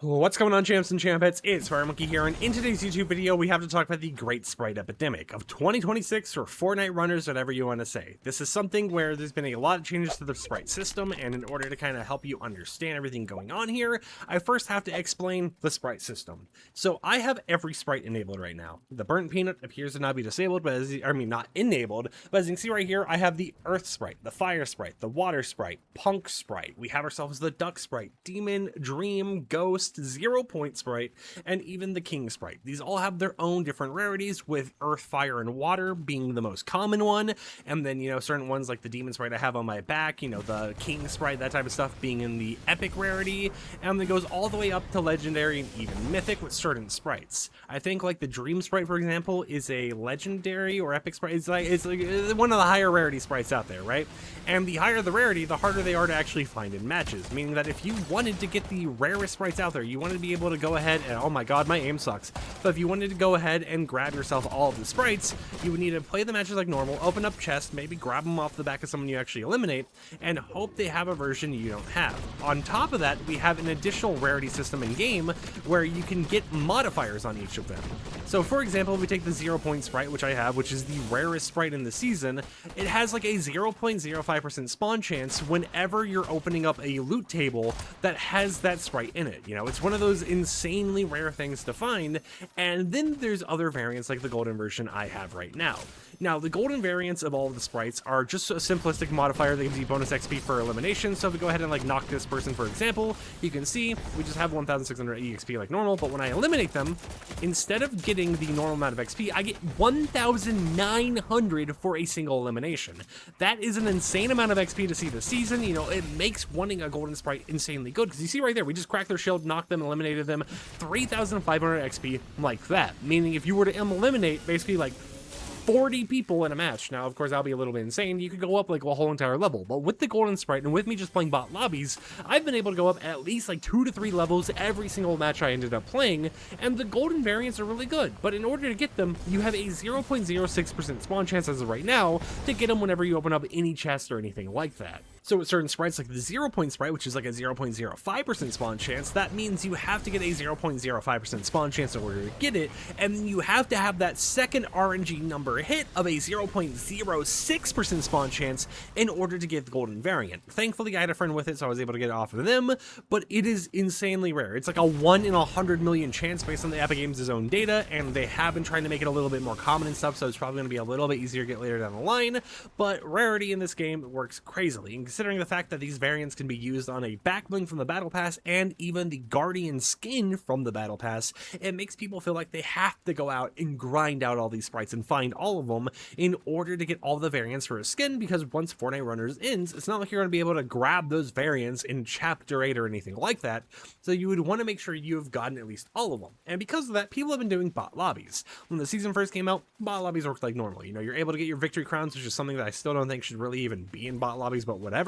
What's going on, champs and champettes? It's FireMonkey here, and in today's YouTube video, we have to talk about the great Sprite epidemic of 2026 for Fortnite runners, whatever you want to say. This is something where there's been a lot of changes to the Sprite system, and in order to kind of help you understand everything going on here, I first have to explain the Sprite system. So I have every Sprite enabled right now. The Burnt Peanut appears to not be disabled, but not enabled, but as you can see right here, I have the Earth Sprite, the Fire Sprite, the Water Sprite, Punk Sprite. We have ourselves the Duck Sprite, Demon, Dream, Ghost, 0 Point Sprite, and even the King Sprite. These all have their own different rarities, with Earth, Fire, and Water being the most common one, and then, certain ones like the Demon Sprite I have on my back, the King Sprite, that type of stuff being in the Epic rarity, and it goes all the way up to Legendary and even Mythic with certain sprites. I think like the Dream Sprite, for example, is a Legendary or Epic Sprite. It's like one of the higher rarity sprites out there, right? And the higher the rarity, the harder they are to actually find in matches, meaning that if you wanted to get the rarest sprites out there, you wanted to be able to go ahead and, oh my god, my aim sucks, but if you wanted to go ahead and grab yourself all of the sprites, you would need to play the matches like normal, open up chests, maybe grab them off the back of someone you actually eliminate, and hope they have a version you don't have. On top of that, we have an additional rarity system in game where you can get modifiers on each of them. So for example, if we take the 0 Point Sprite, which I have, which is the rarest sprite in the season, it has like a 0.05% spawn chance whenever you're opening up a loot table that has that sprite in it. It's one of those insanely rare things to find. And then there's other variants like the golden version I have right now. Now, the golden variants of all of the sprites are just a simplistic modifier that gives you bonus XP for elimination. So if we go ahead and like knock this person, for example, you can see we just have 1,600 EXP like normal, but when I eliminate them, instead of getting the normal amount of XP, I get 1,900 for a single elimination. That is an insane amount of XP to see this season. It makes wanting a golden sprite insanely good, because you see right there, we just cracked their shield, knocked them, eliminated them, 3,500 XP like that. Meaning if you were to eliminate basically like 40 people in a match. Now, of course, that'll be a little bit insane. You could go up like a whole entire level, but with the golden sprite and with me just playing bot lobbies, I've been able to go up at least like 2 to 3 levels every single match I ended up playing, and the golden variants are really good. But in order to get them, you have a 0.06% spawn chance as of right now to get them whenever you open up any chest or anything like that. So with certain sprites like the 0 Point Sprite, which is like a 0.05% spawn chance, that means you have to get a 0.05% spawn chance in order to get it, and you have to have that second RNG number hit of a 0.06% spawn chance in order to get the golden variant. Thankfully, I had a friend with it, so I was able to get it off of them, but it is insanely rare. It's like a 1 in 100 million chance based on the Epic Games' own data, and they have been trying to make it a little bit more common and stuff, so it's probably going to be a little bit easier to get later down the line, but rarity in this game works crazily. And considering the fact that these variants can be used on a back bling from the battle pass and even the Guardian skin from the battle pass, it makes people feel like they have to go out and grind out all these sprites and find all of them in order to get all the variants for a skin, because once Fortnite Runners ends, it's not like you're going to be able to grab those variants in Chapter 8 or anything like that, so you would want to make sure you've gotten at least all of them. And because of that, people have been doing bot lobbies. When the season first came out, bot lobbies worked like normal. You're able to get your victory crowns, which is something that I still don't think should really even be in bot lobbies, but whatever.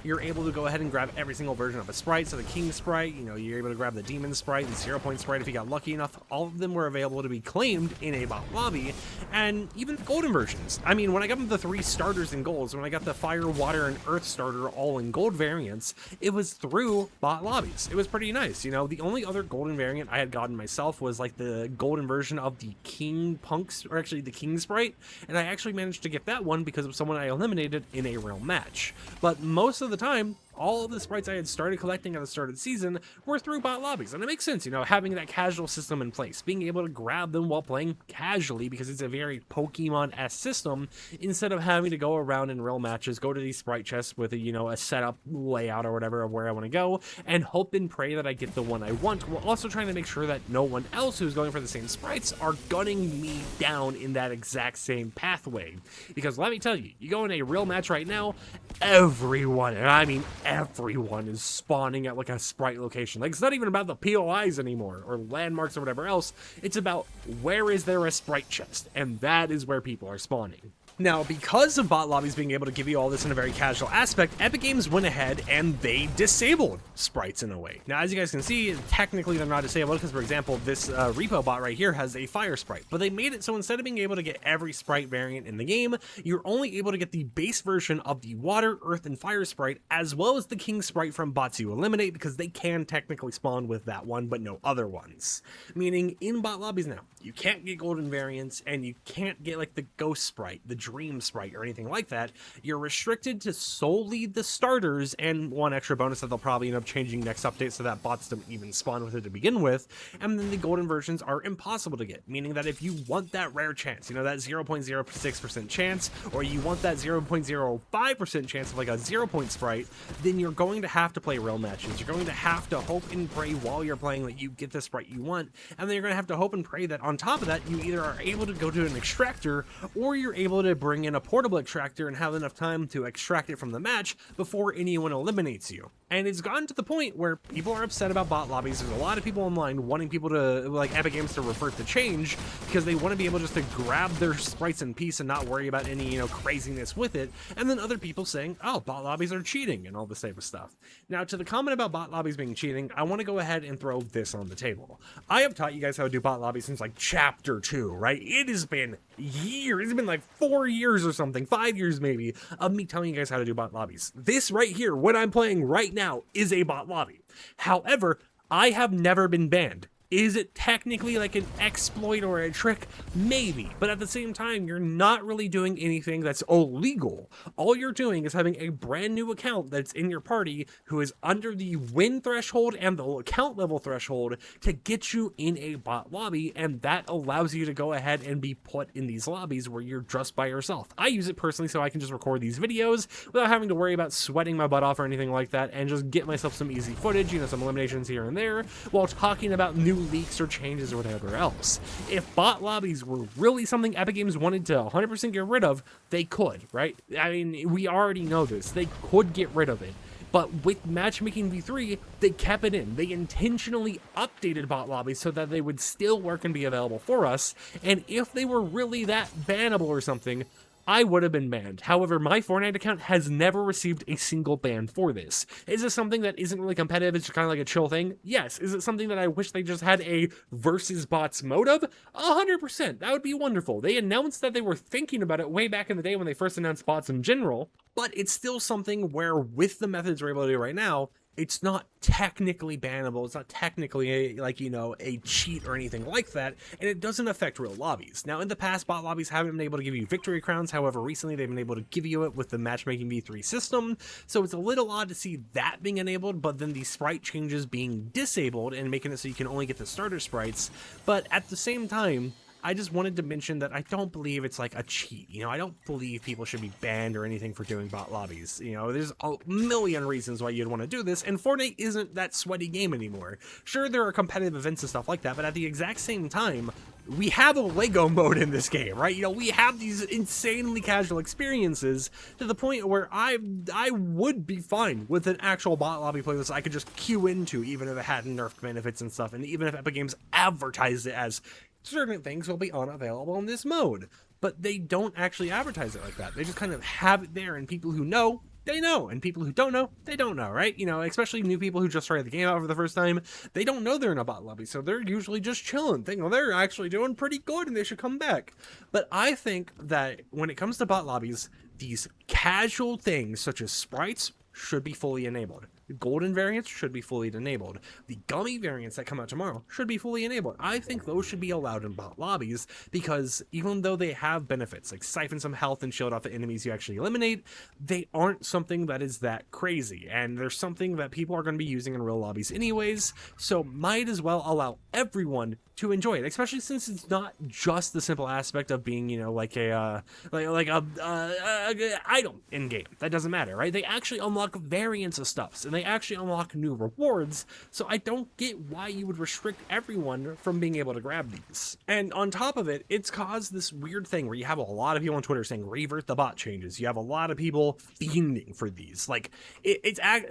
You're able to go ahead and grab every single version of a sprite. So the King Sprite, you're able to grab the Demon Sprite, the 0 Point Sprite if you got lucky enough. All of them were available to be claimed in a bot lobby, and even the golden versions. I mean, when I got the 3 starters in golds, when I got the Fire, Water, and Earth starter all in gold variants, it was through bot lobbies. It was pretty nice. The only other golden variant I had gotten myself was like the golden version of the King Punks, or actually the King Sprite, and I actually managed to get that one because of someone I eliminated in a real match. But most of the time, all of the sprites I had started collecting at the start of the season were through bot lobbies, and it makes sense, having that casual system in place, being able to grab them while playing casually, because it's a very Pokemon-esque system, instead of having to go around in real matches, go to these sprite chests with a setup layout or whatever of where I want to go, and hope and pray that I get the one I want, while also trying to make sure that no one else who's going for the same sprites are gunning me down in that exact same pathway. Because let me tell you, you go in a real match right now, everyone, and I mean everyone, is spawning at like a sprite location. Like, it's not even about the POIs anymore or landmarks or whatever else. It's about where is there a sprite chest, and that is where people are spawning. Now, because of bot lobbies being able to give you all this in a very casual aspect, Epic Games went ahead and they disabled sprites in a way. Now, as you guys can see, technically they're not disabled because, for example, this repo bot right here has a fire sprite, but they made it so instead of being able to get every sprite variant in the game, you're only able to get the base version of the water, earth, and fire sprite, as well as the king sprite from bots you eliminate, because they can technically spawn with that one, but no other ones. Meaning, in bot lobbies now, you can't get golden variants, and you can't get like the ghost sprite, the dream sprite, or anything like that. You're restricted to solely the starters, and one extra bonus that they'll probably end up changing next update so that bots don't even spawn with it to begin with. And then the golden versions are impossible to get, meaning that if you want that rare chance, you know, that 0.06% chance, or you want that 0.05% chance of like a 0-point sprite, then you're going to have to play real matches. You're going to have to hope and pray while you're playing that you get the sprite you want, and then you're going to have to hope and pray that on top of that, you either are able to go to an extractor, or you're able to bring in a portable extractor and have enough time to extract it from the match before anyone eliminates you. And it's gotten to the point where people are upset about bot lobbies. There's a lot of people online wanting people to, like Epic Games, to revert the change because they want to be able just to grab their sprites in peace and not worry about any, you know, craziness with it. And then other people saying, oh, bot lobbies are cheating and all this type of stuff. Now, to the comment about bot lobbies being cheating, I want to go ahead and throw this on the table. I have taught you guys how to do bot lobbies since like chapter 2, right? It has been years. It's been like 4 years or something, 5 years maybe, of me telling you guys how to do bot lobbies. This right here, what I'm playing right now, is a bot lobby. However, I have never been banned. Is it technically like an exploit or a trick? Maybe, but at the same time, you're not really doing anything that's illegal. All you're doing is having a brand new account that's in your party who is under the win threshold and the account level threshold to get you in a bot lobby, and that allows you to go ahead and be put in these lobbies where you're just by yourself. I use it personally so I can just record these videos without having to worry about sweating my butt off or anything like that, and just get myself some easy footage, you know, some eliminations here and there, while talking about new leaks or changes or whatever else. If bot lobbies were really something Epic Games wanted to 100% get rid of, they could, right? I mean, we already know this. They could get rid of it. But with Matchmaking V3, they kept it in. They intentionally updated bot lobbies so that they would still work and be available for us. And if they were really that bannable or something, I would have been banned. However, my Fortnite account has never received a single ban for this. Is this something that isn't really competitive? It's just kind of like a chill thing? Yes. Is it something that I wish they just had a versus bots mode of? 100%. That would be wonderful. They announced that they were thinking about it way back in the day when they first announced bots in general, but it's still something where with the methods we're able to do right now, it's not technically bannable. It's not technically a cheat or anything like that, and it doesn't affect real lobbies. Now, in the past, bot lobbies haven't been able to give you victory crowns. However, recently they've been able to give you it with the Matchmaking V3 system, so it's a little odd to see that being enabled, but then the sprite changes being disabled and making it so you can only get the starter sprites. But at the same time, I just wanted to mention that I don't believe it's like a cheat. You know, I don't believe people should be banned or anything for doing bot lobbies. You know, there's a million reasons why you'd want to do this, and Fortnite isn't that sweaty game anymore. Sure, there are competitive events and stuff like that, but at the exact same time, we have a Lego mode in this game, right? You know, we have these insanely casual experiences to the point where I would be fine with an actual bot lobby playlist I could just queue into, even if it had nerfed benefits and stuff, and even if Epic Games advertised it as certain things will be unavailable in this mode. But they don't actually advertise it like that. They just kind of have it there, and people who know, they know, and people who don't know, they don't know, right? You know, especially new people who just tried the game out for the first time, they don't know they're in a bot lobby, so they're usually just chilling, thinking, well, they're actually doing pretty good and they should come back. But I think that when it comes to bot lobbies, these casual things such as sprites should be fully enabled. Golden variants should be fully enabled. The gummy variants that come out tomorrow should be fully enabled. I think those should be allowed in bot lobbies because even though they have benefits, like siphon some health and shield off the enemies you actually eliminate, they aren't something that is that crazy. And there's something that people are going to be using in real lobbies anyways, so might as well allow everyone to enjoy it, especially since it's not just the simple aspect of being, you know, like a item in game. That doesn't matter, right? They actually unlock variants of stuffs, and they actually unlock new rewards, so I don't get why you would restrict everyone from being able to grab these. And on top of it, it's caused this weird thing where you have a lot of people on Twitter saying revert the bot changes. You have a lot of people fiending for these. Like,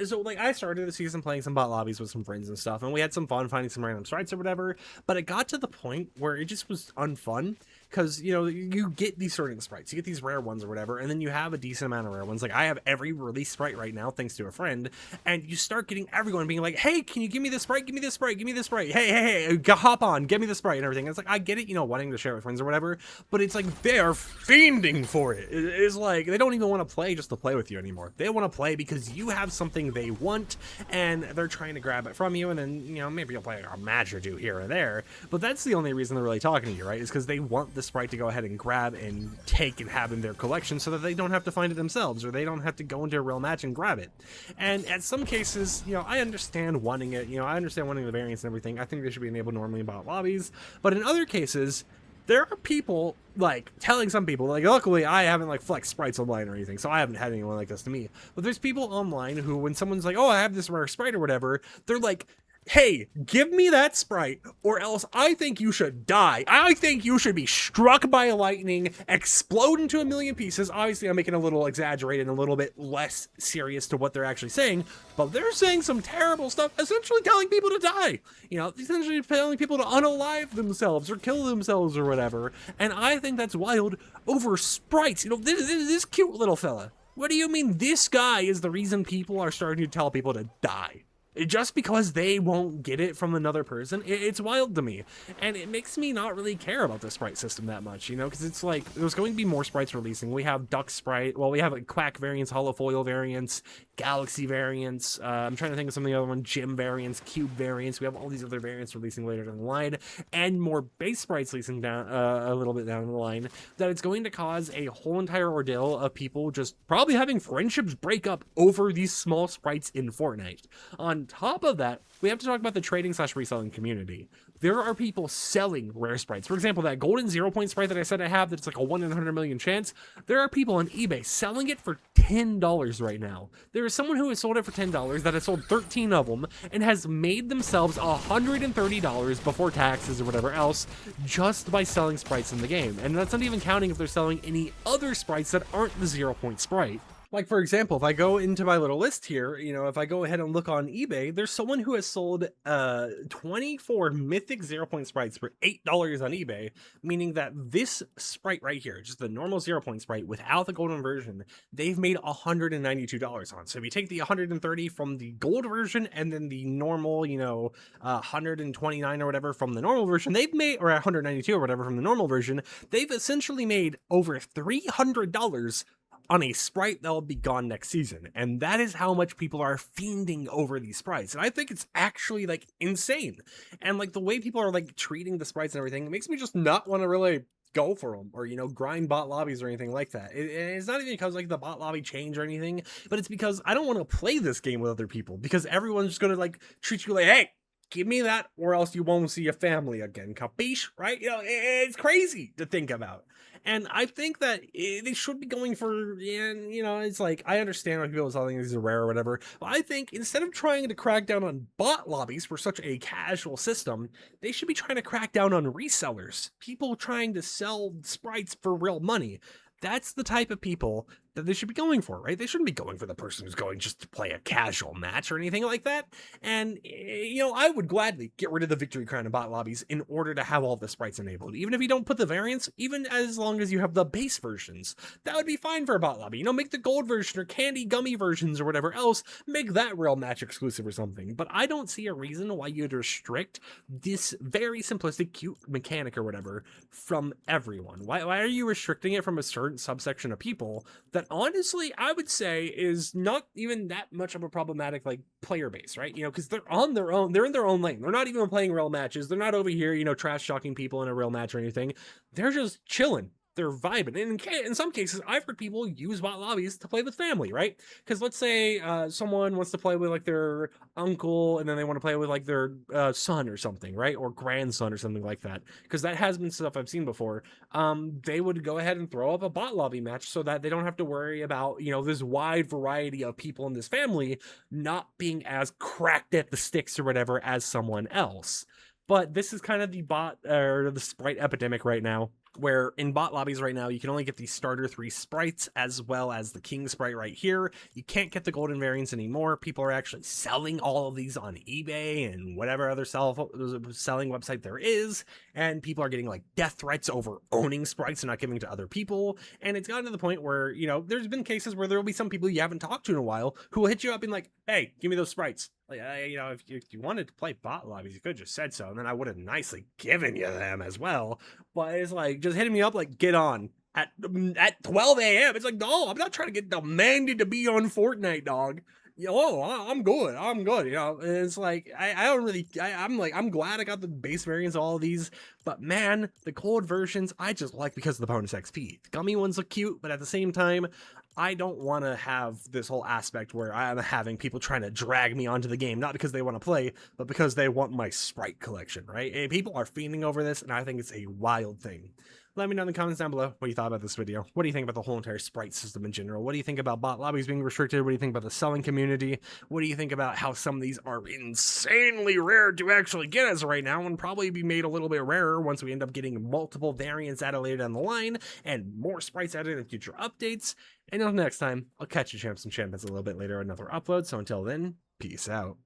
so like I started the season playing some bot lobbies with some friends and stuff, and we had some fun finding some random sprites or whatever, but it got to the point where it just was unfun because, you know, you get these certain sprites, you get these rare ones or whatever, and then you have a decent amount of rare ones. Like, I have every release sprite right now, thanks to a friend, and you start getting everyone being like, hey, can you give me this sprite? Give me this sprite, give me this sprite. Hey, hop on, give me the sprite and everything. And it's like, I get it, you know, wanting to share with friends or whatever, but it's like, they are fiending for it. It's like, they don't even want to play just to play with you anymore. They want to play because you have something they want, and they're trying to grab it from you, and then, you know, maybe you'll play a match or two here or there, but that's the only reason they're really talking to you, right? Is because they want the sprite to go ahead and grab and take and have in their collection so that they don't have to find it themselves, or they don't have to go into a real match and grab it. And at some cases, you know, I understand wanting it, you know, I understand wanting the variants and everything. I think they should be enabled normally in bot lobbies, but in other cases, there are people, like, telling some people, like, luckily I haven't, like, flexed sprites online or anything, so I haven't had anyone like this to me, but there's people online who, when someone's like, oh, I have this rare sprite or whatever, they're like, hey, give me that sprite, or else I think you should die. I think you should be struck by lightning, explode into a million pieces. Obviously, I'm making a little exaggerated and a little bit less serious to what they're actually saying, but they're saying some terrible stuff, essentially telling people to die. You know, essentially telling people to unalive themselves or kill themselves or whatever. And I think that's wild over sprites. You know, this cute little fella. What do you mean this guy is the reason people are starting to tell people to die? Just because they won't get it from another person, it's wild to me. And it makes me not really care about the sprite system that much, you know, because it's like, there's going to be more sprites releasing. We have Duck Sprite, well, we have like Quack variants, Holofoil variants, Galaxy variants, I'm trying to think of some of the other ones, Gym variants, Cube variants. We have all these other variants releasing later down the line, and more base sprites releasing down a little bit down the line, that it's going to cause a whole entire ordeal of people just probably having friendships break up over these small sprites in Fortnite. On top of that, we have to talk about the trading / reselling community. There are people selling rare sprites. For example, that golden 0 point sprite that I said I have, that's like a 1 in 100 million chance. There are people on eBay selling it for $10 right now. There is someone who has sold it for $10 that has sold 13 of them and has made themselves $130 before taxes or whatever else just by selling sprites in the game. And that's not even counting if they're selling any other sprites that aren't the 0 point sprite. Like, for example, if I go into my little list here, you know, if I go ahead and look on eBay, there's someone who has sold 24 mythic 0 point sprites for $8 on eBay, meaning that this sprite right here, just the normal 0 point sprite without the golden version, they've made $192 on. So if you take the 130 from the gold version and then the normal, you know, 129 or whatever from the normal version, they've made, or 192 or whatever from the normal version, they've essentially made over $300 on a sprite that'll be gone next season. And that is how much people are fiending over these sprites. And I think it's actually, like, insane. And, like, the way people are, like, treating the sprites and everything, it makes me just not want to really go for them or, you know, grind bot lobbies or anything like that. It's not even because, like, the bot lobby change or anything, but it's because I don't want to play this game with other people, because everyone's just gonna, like, treat you like, hey, give me that or else you won't see your family again. Capiche? Right? You know, it's crazy to think about. And I think that they should be going for, and, you know, it's like, I understand why people are telling these are rare or whatever, but I think instead of trying to crack down on bot lobbies for such a casual system, they should be trying to crack down on resellers. People trying to sell sprites for real money. That's the type of people that they should be going for, right? They shouldn't be going for the person who's going just to play a casual match or anything like that. And, you know, I would gladly get rid of the victory crown and bot lobbies in order to have all the sprites enabled. Even if you don't put the variants, even as long as you have the base versions, that would be fine for a bot lobby. You know, make the gold version or candy gummy versions or whatever else, make that real match exclusive or something. But I don't see a reason why you'd restrict this very simplistic, cute mechanic or whatever from everyone. Why are you restricting it from a certain subsection of people that honestly I would say is not even that much of a problematic, like, player base, right? You know, because they're on their own, they're in their own lane, they're not even playing real matches, they're not over here, you know, trash talking people in a real match or anything, they're just chilling, they're vibing. And in some cases, I've heard people use bot lobbies to play with family, right? Because let's say someone wants to play with, like, their uncle, and then they want to play with, like, their son or something, right? Or grandson or something like that. Because that has been stuff I've seen before. They would go ahead and throw up a bot lobby match so that they don't have to worry about, you know, this wide variety of people in this family not being as cracked at the sticks or whatever as someone else. But this is kind of the bot or the sprite epidemic right now. where in bot lobbies right now, you can only get the starter 3 sprites as well as the king sprite right here. You can't get the golden variants anymore. People are actually selling all of these on eBay and whatever other selling website there is, and people are getting like death threats over owning sprites and not giving to other people. And it's gotten to the point where, you know, there's been cases where there will be some people you haven't talked to in a while who will hit you up and like, hey, give me those sprites. Like, you know, if you wanted to play bot lobbies, you could have just said so, and then I would have nicely given you them as well. But it's like just hitting me up like, get on at 12 a.m. It's like, no, I'm not trying to get demanded to be on Fortnite, dog. Oh, I'm good. I'm good. You know, and it's like I don't really. I'm like, I'm glad I got the base variants of all of these, but man, the cold versions I just like because of the bonus XP. The gummy ones look cute, but at the same time, I don't want to have this whole aspect where I'm having people trying to drag me onto the game, not because they want to play, but because they want my Sprite collection, right? And people are fiending over this, and I think it's a wild thing. Let me know in the comments down below what you thought about this video. What do you think about the whole entire Sprite system in general? What do you think about bot lobbies being restricted? What do you think about the selling community? What do you think about how some of these are insanely rare to actually get as of right now and probably be made a little bit rarer once we end up getting multiple variants added later down the line and more sprites added in future updates? And until next time, I'll catch you champs and champions a little bit later on another upload. So until then, peace out.